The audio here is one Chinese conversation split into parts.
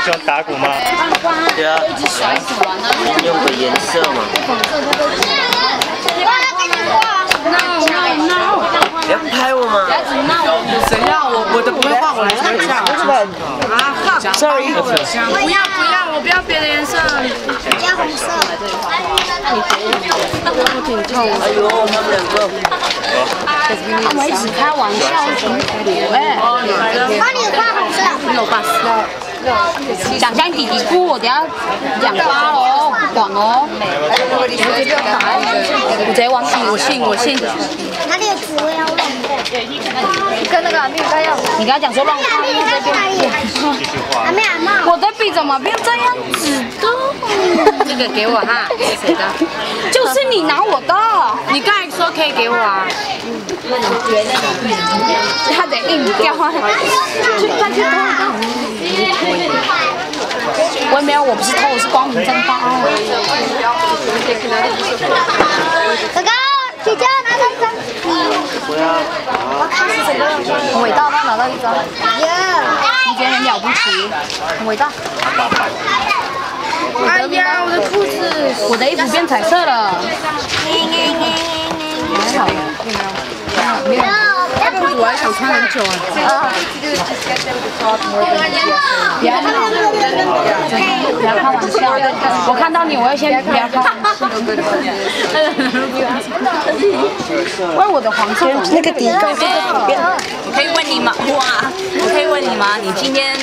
喜欢打鼓吗？对啊，用个颜色嘛。不要拍我嘛！谁要我的不会画，我来学一下。啊 ，sorry。不要，我不要别的颜色。加红色。我挺痛。哎呦，他们两个。他们一起开玩笑，什么帮你画红色。想象弟弟哭，我等下2发喽，管哦。我直接往底，我信。哪里有纸我要乱跟那个阿妹他要，你跟他讲说乱画，因为这边。阿妹阿妈，我的笔怎么变这样子的？这个给我哈，谁的？就是你拿我的，你刚才说可以给我啊。他得硬掉啊！我也没有，我不是偷，我是光明正大。哥哥，姐姐拿到一张。我看是谁的？很伟大，他拿到1张。你觉得很了不起，很伟大。哎呀，我的裤子，我的衣服变彩色了。还好，没有。这裤子我还想穿很久啊。不要开玩笑，我看到你，我会先不要开玩笑。因为我的黄色那个底膏就在旁边。我可以问你吗？哇，我可以问你吗？你今天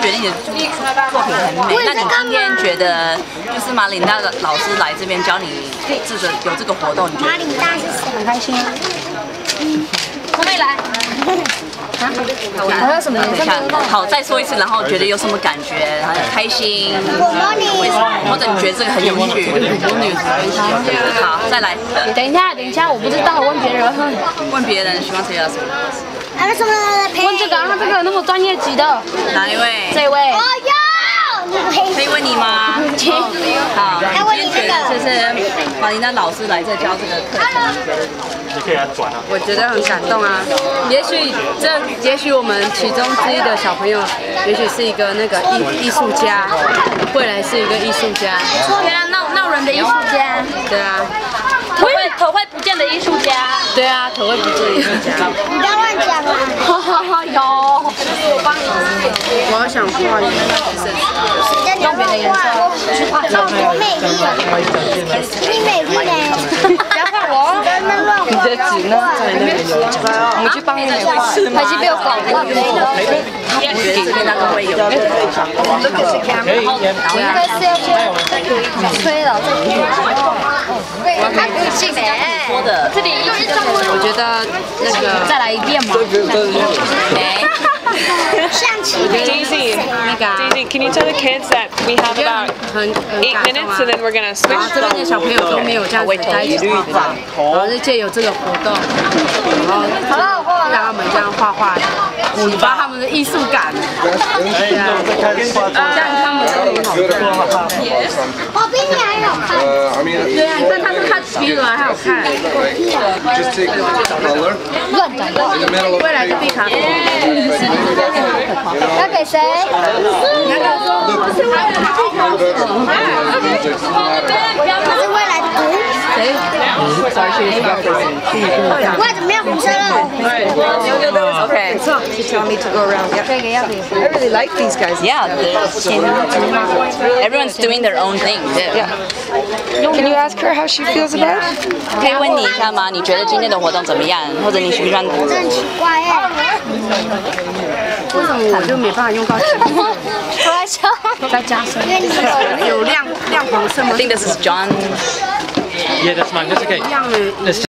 觉得你的作品很美，那你今天觉得就是马琳达的老师来这边教你有这个活动，你觉得？马琳达是谁？很开心啊。可不可以来？还有什么？等一下，好，再说一次，然后觉得有什么感觉？很开心，为什么？或者你觉得这个很有趣？好，再来。等一下，我不知道，问别人。问别人喜欢谁啊？问这个，他这个那么专业级的。哪一位？这位。哦哟。可以问你吗？好，今天觉得就是马琳达老师来这教这个课程，你可以来转啊。我觉得很感动啊！也许我们其中之一的小朋友，也许是一个那个艺术家，未来是一个艺术家。原来闹人的艺术家。对啊。头会不见的艺术家。对啊，头会不见的艺术家。你不要乱讲啊！哈哈哈，有。我想画颜色。用别的颜色。哇，多美丽啊！你美丽呢？不要画我。你的纸呢？在那边有一张，我们去帮你画。他已经被我搞了。我觉得这边那个会有。我应该是要先吹了，他不信哎。说的。这里我觉得那个再来一遍嘛。Daisy, can you tell the kids that we have about 8 minutes and then we're gonna switch? 这边的小朋友都没有这样子在一起画画，然后就借由这个活动，然后让他们这样画画，启发他们的艺术感。对啊，这样他们都很好看。我比你还好看。对啊，你看他是看皮轮还好看。乱讲话。未来是毕卡索。要给谁？你要告诉我。他是未来的图。谁？哇，怎么样？红色了。Okay. You tell me to go around. Yeah. I really like these guys. Yeah, everyone's doing their own thing. Yeah. Can you ask her how she feels about it? 可以问你一下吗？你觉得今天的活动怎么样？或者你喜不喜欢？这很奇怪哎。为什么我就没办法用到纸？我来笑。再加深。有亮黄色吗？ I think this is John. Yeah, that's mine. That's okay.